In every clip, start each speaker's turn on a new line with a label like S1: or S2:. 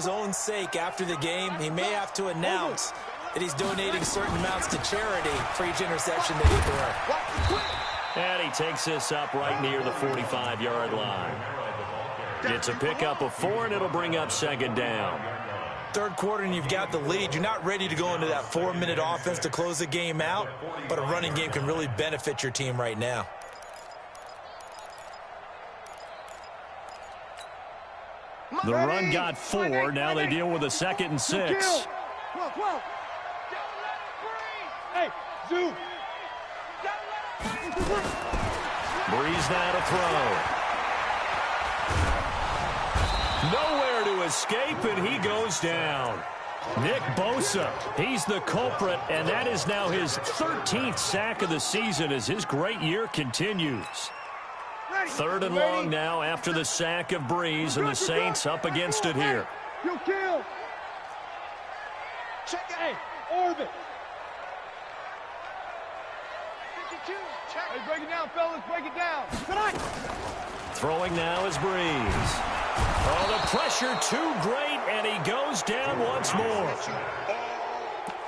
S1: his own sake, after the game, he may have to announce that he's donating certain amounts to charity for each interception that he threw.
S2: And he takes this up right near the 45-yard line. It's a pickup of 4, and it'll bring up second down.
S1: Third quarter, and you've got the lead. You're not ready to go into that 4-minute offense to close the game out, but a running game can really benefit your team right now.
S2: The run got 4. Now they deal with a 2nd and 6.
S3: Hey, Zoo.
S2: Breeze now to throw. Nowhere to escape, and he goes down. Nick Bosa, he's the culprit, and that is now his 13th sack of the season as his great year continues. 3rd and long now after the sack of Breeze, and the Saints up against it here.
S3: You kill. Check it. Hey, orbit. 52. Check. Hey, break it down, fellas. Break it down. Tonight.
S2: Throwing now is Breeze. Oh, the pressure too great, and he goes down once more.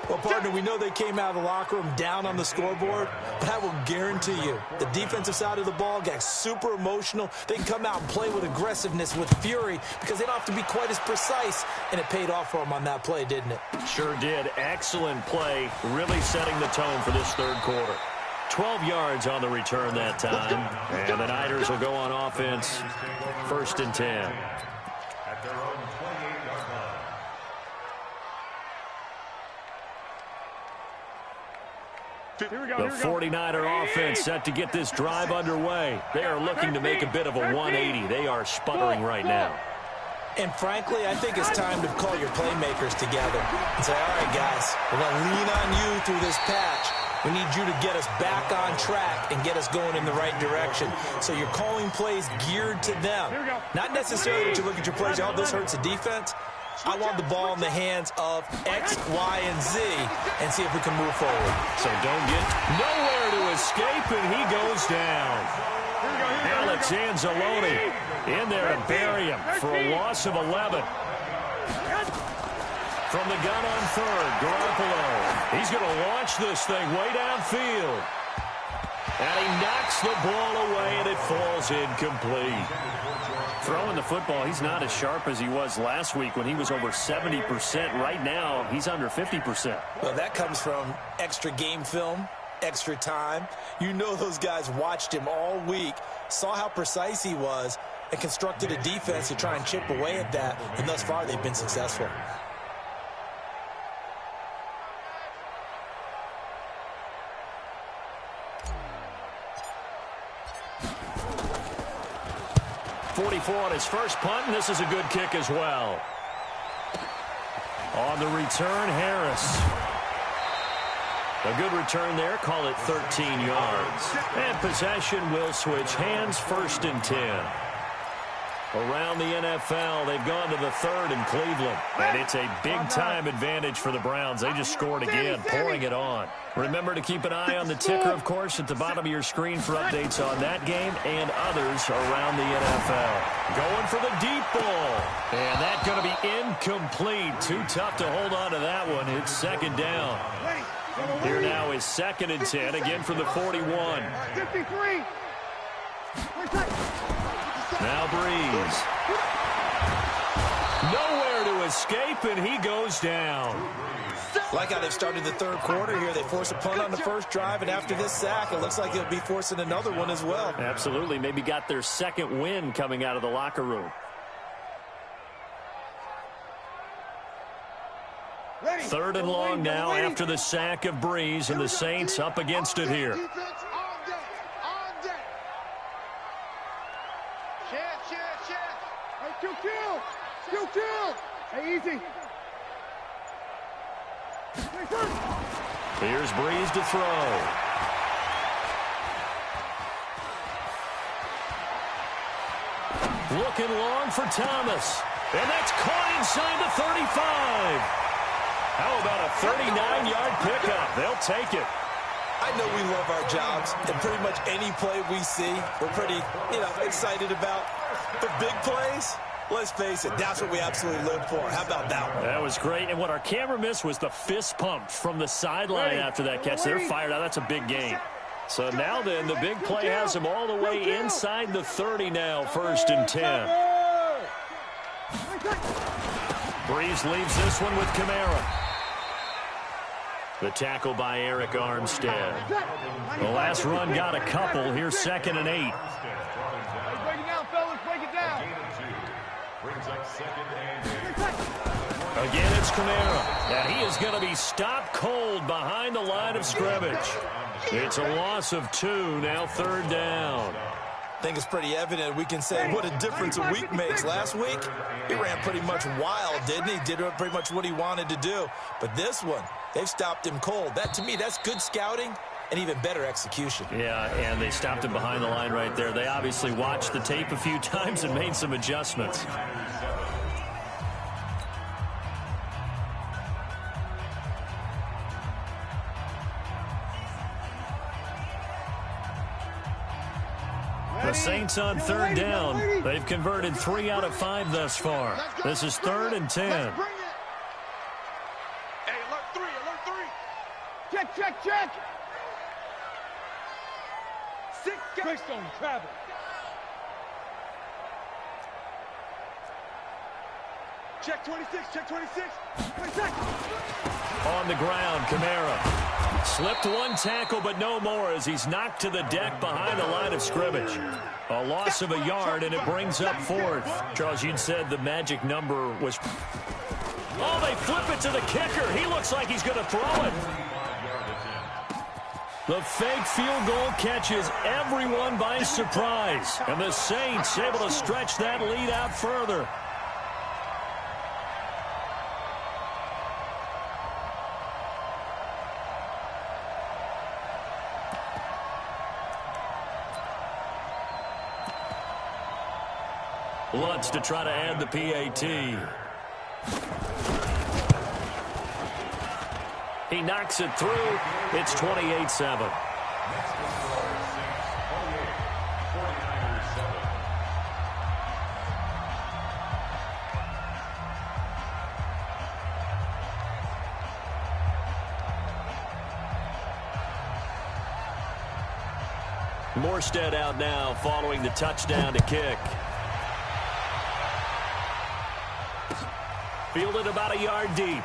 S1: Well, partner, we know they came out of the locker room down on the scoreboard, but I will guarantee you the defensive side of the ball got super emotional. They can come out and play with aggressiveness, with fury, because they don't have to be quite as precise, and it paid off for them on that play, didn't it?
S2: Sure did. Excellent play, really setting the tone for this third quarter. 12 yards on the return that time, and the Niners will go on offense, 1st and 10. The 49er offense set to get this drive underway. They are looking to make a bit of a 180. They are sputtering right now.
S1: And frankly, I think it's time to call your playmakers together and say, all right, guys, we're going to lean on you through this patch. We need you to get us back on track and get us going in the right direction. So you're calling plays geared to them. Not necessarily that you look at your plays, oh, this hurts the defense. I want the ball in the hands of X, Y, and Z and see if we can move forward.
S2: So don't get nowhere to escape, and he goes down. Alex Anzalone in there to bury him for a loss of 11. From the gun on 3rd, Garoppolo. He's going to launch this thing way downfield. And he knocks the ball away, and it falls incomplete. Throwing the football, he's not as sharp as he was last week when he was over 70%. Right now, he's under 50%.
S1: Well, that comes from extra game film, extra time. You know those guys watched him all week, saw how precise he was, and constructed a defense to try and chip away at that. And thus far, they've been successful.
S2: On his first punt, and this is a good kick as well. On the return, Harris. A good return there, call it 13 yards. And possession will switch hands, 1st and 10. Around the NFL, they've gone to the 3rd in Cleveland. And it's a big-time advantage for the Browns. They just scored again, pouring it on. Remember to keep an eye on the ticker, of course, at the bottom of your screen for updates on that game and others around the NFL. Going for the deep ball. And that's going to be incomplete. Too tough to hold on to that one. It's 2nd down. Here now is 2nd and 10, again from the 41.
S3: 53.
S2: Now Breeze. Nowhere to escape, and he goes down.
S1: Like how they've started the third quarter here. They force a punt on the first drive, and after this sack, it looks like they'll be forcing another one as well.
S2: Absolutely. Maybe got their 2nd win coming out of the locker room. 3rd and long now after the sack of Breeze, and the Saints up against it here.
S3: Kill. Hey, easy.
S2: Here's Breeze to throw. Looking long for Thomas. And that's caught inside the 35. How about a 39-yard pickup? They'll take it.
S1: I know we love our jobs, and pretty much any play we see, we're pretty, excited about. But big plays, Let's face it, that's what we absolutely live for. How about that one?
S2: That was great. And what our camera missed was the fist pump from the sideline after that catch. They're fired out. That's a big gain. So now then, the big play has him all the way inside the 30 now, 1st and 10. Breeze leaves this one with Kamara. The tackle by Eric Armstead. The last run got a couple. Here's 2nd and 8.
S3: Break it down, fellas. Break it down.
S2: Again, it's Kamara. And he is going to be stopped cold behind the line of scrimmage. It's a loss of 2, now 3rd down.
S1: I think it's pretty evident we can say what a difference a week makes. Last week, he ran pretty much wild, didn't he? Did pretty much what he wanted to do. But this one, they've stopped him cold. That, to me, that's good scouting and even better execution.
S2: Yeah, and they stopped him behind the line right there. They obviously watched the tape a few times and made some adjustments. The Saints on 3rd down. They've converted 3 out of 5 thus far. This is 3rd and 10.
S3: Hey, alert 3, alert 3. Check, check, check. 6 Greystone travel. Check 26, check 26. 26.
S2: On the ground, Kamara. Slipped one tackle, but no more as he's knocked to the deck behind the line of scrimmage. A loss of a yard, and it brings up 4th. Charles, you'd said the magic number was... Oh, they flip it to the kicker. He looks like he's going to throw it. The fake field goal catches everyone by surprise. And the Saints able to stretch that lead out further. Lutz to try to add the PAT. He knocks it through. It's 28-7. Morstead out now following the touchdown to kick. Fielded about a yard deep.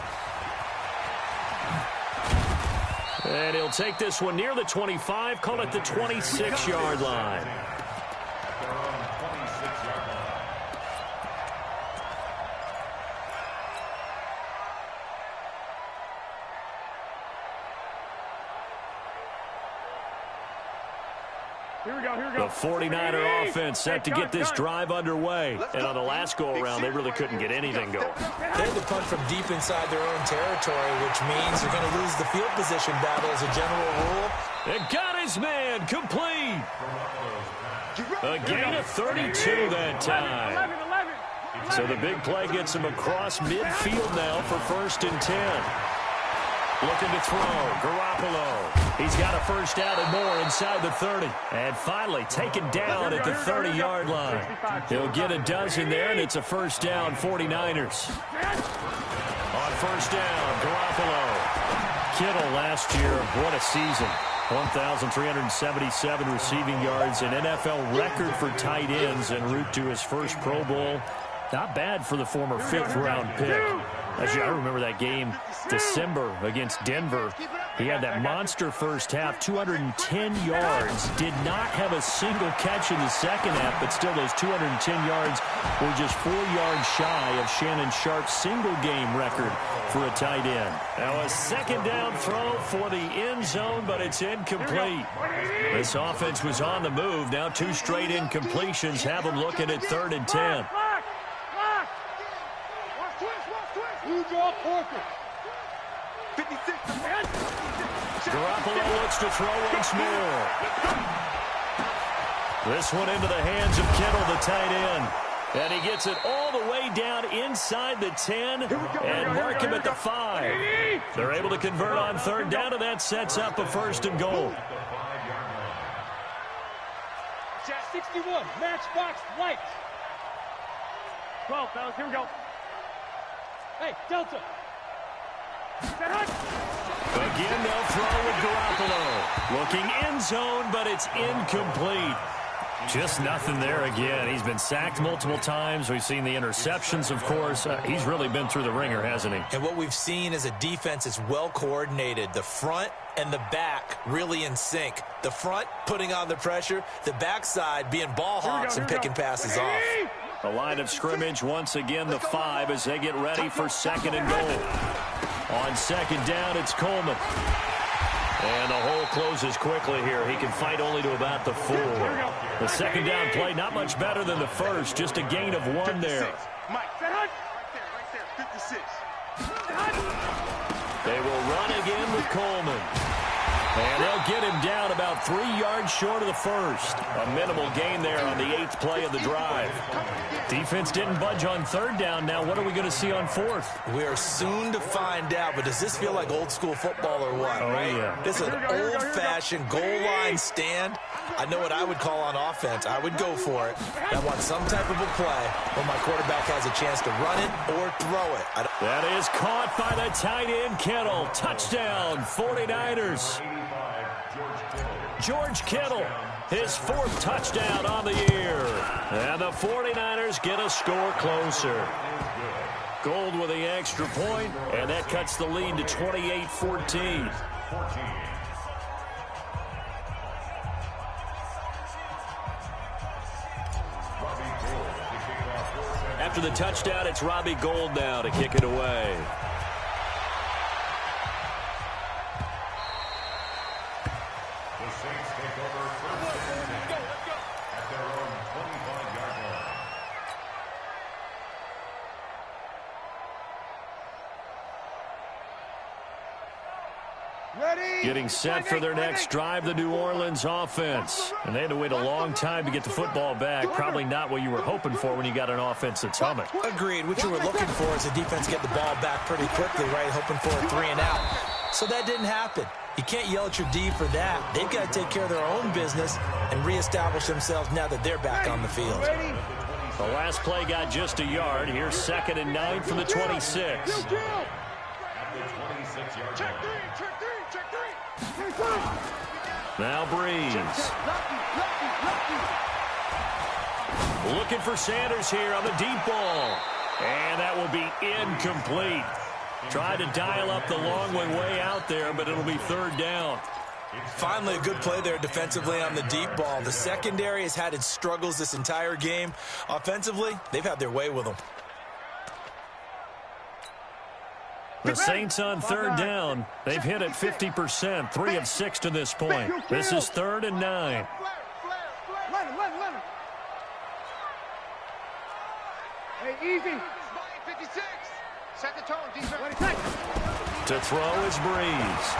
S2: And he'll take this one near the 25, call it the 26-yard line. The 49er offense set to get this drive underway. And on the last go-around, they really couldn't get anything going.
S1: They had to punt from deep inside their own territory, which means they're going to lose the field position battle as a general rule.
S2: And got his man complete. A gain of 32 that time. So the big play gets him across midfield now for 1st and 10. Looking to throw. Garoppolo. He's got a first down and more inside the 30. And finally taken down at the 30-yard line. He'll get a dozen there, and it's a first down, 49ers. On first down, Garoppolo. Kittle last year, what a season. 1,377 receiving yards, an NFL record for tight ends en route to his first Pro Bowl. Not bad for the former 5th-round pick. Actually, I remember that game, December against Denver. He had that monster first half, 210 yards. Did not have a single catch in the second half, but still those 210 yards were just 4 yards shy of Shannon Sharp's single-game record for a tight end. Now a second down throw for the end zone, but it's incomplete. This offense was on the move. Now 2 straight incompletions have them looking at 3rd and 10. Garoppolo looks to throw once more. This one into the hands of Kittle, the tight end. And he gets it all the way down inside the 10 and mark him at the 5. They're able to convert on 3rd down, and that sets up a 1st and goal.
S3: Jack 61, matchbox white. 12, fellas. Here we go. Hey, Delta.
S2: Again, they'll throw with Garoppolo. Looking end zone, but it's incomplete. Just nothing there again. He's been sacked multiple times. We've seen the interceptions, of course. He's really been through the ringer, hasn't he?
S1: And what we've seen is a defense that's well coordinated. The front and the back really in sync. The front putting on the pressure. The backside being ball hawks and picking passes off.
S2: The line of scrimmage, once again, the 5 as they get ready for second and goal. On second down, it's Coleman. And the hole closes quickly here. He can fight only to about the 4. The second down play, not much better than the first. Just a gain of 1 there.
S3: Mike, right there, 56.
S2: They will run again with Coleman. And they'll get him down about 3 yards short of the first. A minimal gain there on the 8th play of the drive. Defense didn't budge on third down. Now what are we going to see on fourth?
S1: We are soon to find out, but does this feel like old school football or what?
S2: Oh,
S1: right?
S2: yeah.
S1: This is an old-fashioned goal line stand. I know what I would call on offense. I would go for it. I want some type of a play where my quarterback has a chance to run it or throw it.
S2: That is caught by the tight end, Kittle. Touchdown, 49ers. George Kittle, his 4th touchdown on the year. And the 49ers get a score closer. Gold with the extra point, and that cuts the lead to 28-14. After the touchdown, it's Robbie Gould now to kick it away. Getting set for their next drive, the New Orleans offense. And they had to wait a long time to get the football back. Probably not what you were hoping for when you got an offense that's humming.
S1: Agreed. What you were looking for is the defense get the ball back pretty quickly, right? Hoping for a 3 and out. So that didn't happen. You can't yell at your D for that. They've got to take care of their own business and reestablish themselves now that they're back on the field.
S2: The last play got just a yard. Here's 2nd and 9 from the 26. Now Breeze. Looking for Sanders here on the deep ball. And that will be incomplete. Tried to dial up the long one way out there, but it'll be 3rd down.
S1: Finally, a good play there defensively on the deep ball. The secondary has had its struggles this entire game. Offensively, they've had their way with them.
S2: The Saints on 3rd down. They've hit it 50%, 3 of 6 to this point. This is 3rd and 9.
S3: Let him. Hey, easy. 56. Set the tone, defense.
S2: To throw is Breeze.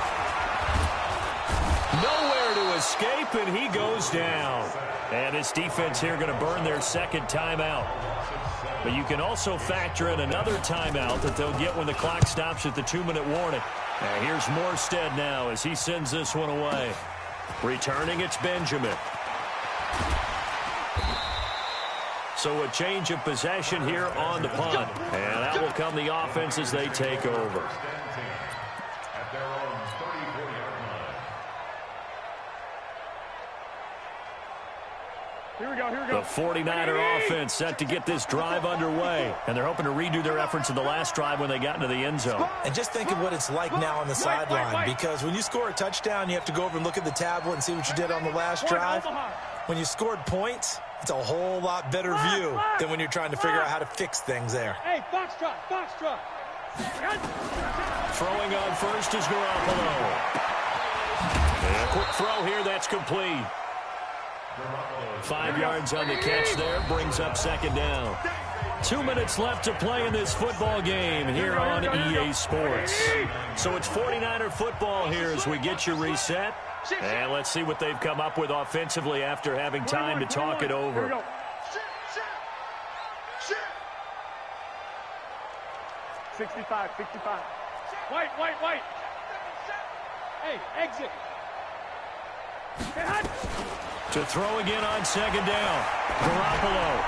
S2: Nowhere to escape, and he goes down. And his defense here going to burn their 2nd timeout. But you can also factor in another timeout that they'll get when the clock stops at the 2-minute warning. Now here's Morstead now as he sends this one away. Returning, it's Benjamin. So a change of possession here on the punt. And that will come the offense as they take over.
S3: Here we go.
S2: The 49er offense set to get this drive underway. And they're hoping to redo their efforts in the last drive when they got into the end zone.
S1: And just think of what it's like now on the sideline. Because when you score a touchdown, you have to go over and look at the tablet and see what you did on the last drive. When you scored points, it's a whole lot better view than when you're trying to figure out how to fix things there.
S3: Hey, box drop.
S2: Throwing on first is Garoppolo. And a quick throw here, that's complete. 5 yards on the catch there, brings up 2nd down. 2 minutes left to play in this football game here on EA Sports. So it's 49er football here as we get you reset. And let's see what they've come up with offensively after having time to talk it over.
S3: 65. White. Hey, exit.
S2: To throw again on 2nd down. Garoppolo.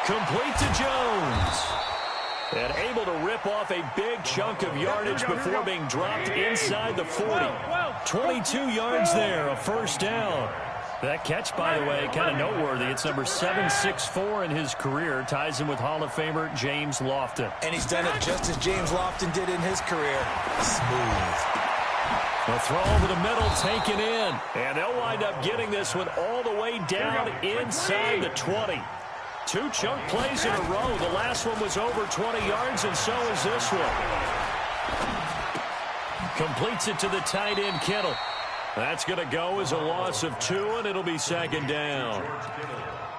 S2: Complete to Jones. And able to rip off a big chunk of yardage before being dropped inside the 40. 22 yards there, a first down. That catch, by the way, kind of noteworthy. It's number 764 in his career. Ties him with Hall of Famer James Lofton.
S1: And he's done it just as James Lofton did in his career. Smooth.
S2: The throw over the middle, taken in. And they'll wind up getting this one all the way down inside the 20. Two chunk plays in a row. The last one was over 20 yards, and so is this one. Completes it to the tight end, Kittle. That's going to go as a loss of 2, and it'll be second down.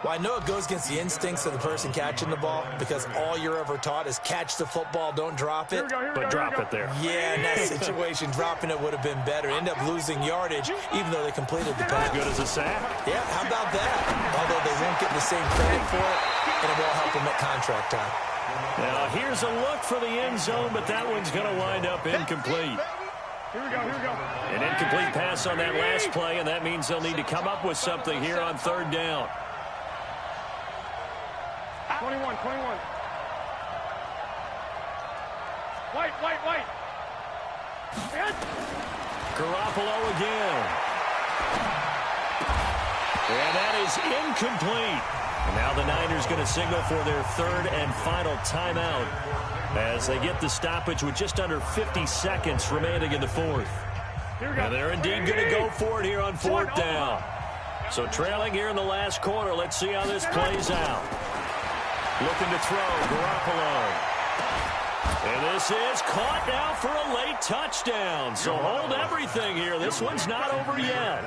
S1: Well, I know it goes against the instincts of the person catching the ball because all you're ever taught is catch the football, don't drop it.
S2: But drop it there.
S1: Yeah, in that situation, dropping it would have been better. End up losing yardage, even though they completed the pass.
S2: As good as a sack.
S1: Yeah, how about that? Although they won't get the same credit for it, and it won't help them at contract time.
S2: Now, here's a look for the end zone, but that one's going to wind up incomplete.
S3: Here we go.
S2: An incomplete pass on that last play, and that means they'll need to come up with something here on third down.
S3: 21. White.
S2: Garoppolo again. And that is incomplete. And now the Niners going to signal for their third and final timeout as they get the stoppage with just under 50 seconds remaining in the fourth. And they're indeed going to go for it here on fourth down. So trailing here in the last quarter, let's see how this plays out. Looking to throw, Garoppolo. And this is caught now for a late touchdown. So hold everything here. This one's not over yet.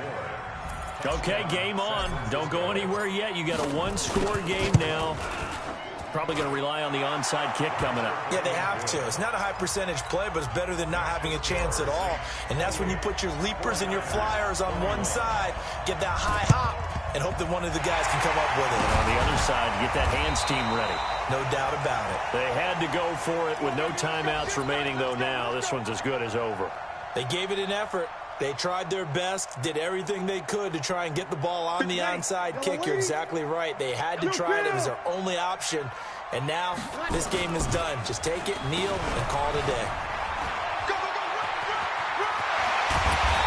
S2: Okay, game on. Don't go anywhere yet. You got a one-score game now. Probably going to rely on the onside kick coming up.
S1: Yeah, they have to. It's not a high-percentage play, but it's better than not having a chance at all. And that's when you put your leapers and your flyers on one side, get that high hop, and hope that one of the guys can come up with it.
S2: And on the other side, get that hands team ready.
S1: No doubt about it.
S2: They had to go for it with no timeouts remaining, though, now. This one's as good as over.
S1: They gave it an effort. They tried their best, did everything they could to try and get the ball on the onside kick. You're exactly right. They had to try it. It was their only option. And now this game is done. Just take it, kneel, and call it a day.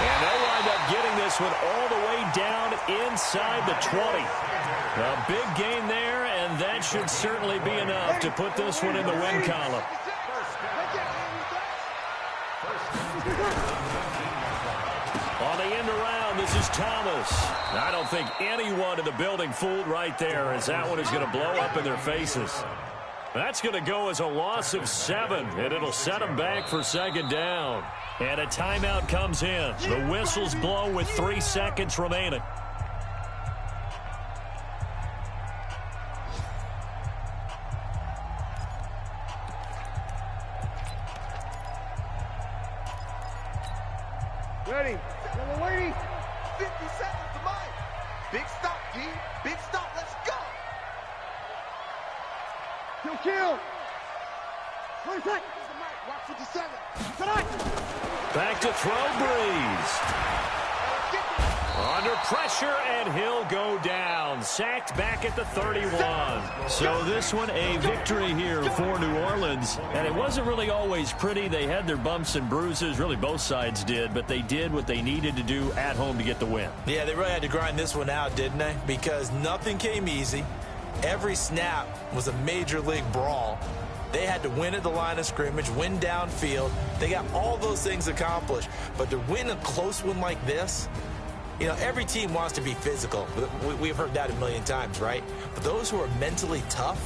S2: And they'll wind up getting this one all the way down inside the 20. A big gain there, and that should certainly be enough to put this one in the win column. On the end around, this is Thomas. I don't think anyone in the building fooled right there, as that one is going to blow up in their faces. That's going to go as a loss of 7, and it'll set them back for second down. And a timeout comes in. The whistles blow with 3 seconds remaining.
S3: Ready. Number 80.
S4: 50 seconds to mine. Big stop, G. Big stop. Let's go.
S3: Kill. 20 seconds.
S4: Watch 57.
S3: Tonight.
S2: Back to throw, Breeze. Under pressure, and he'll go down. Sacked back at the 31. So this one, a victory here for New Orleans. And it wasn't really always pretty. They had their bumps and bruises. Really, both sides did. But they did what they needed to do at home to get the win.
S1: Yeah, they really had to grind this one out, didn't they? Because nothing came easy. Every snap was a major league brawl. They had to win at the line of scrimmage, win downfield. They got all those things accomplished. But to win a close one like this, you know, every team wants to be physical. We've heard that a million times, right? But those who are mentally tough,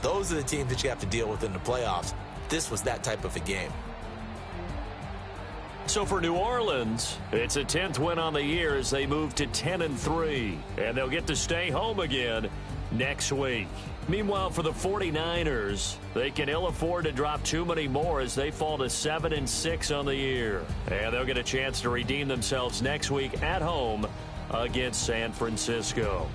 S1: those are the teams that you have to deal with in the playoffs. This was that type of a game.
S2: So for New Orleans, it's a 10th win on the year as they move to 10-3. And they'll get to stay home again next week. Meanwhile, for the 49ers, they can ill afford to drop too many more as they fall to 7-6 on the year. And they'll get a chance to redeem themselves next week at home against San Francisco.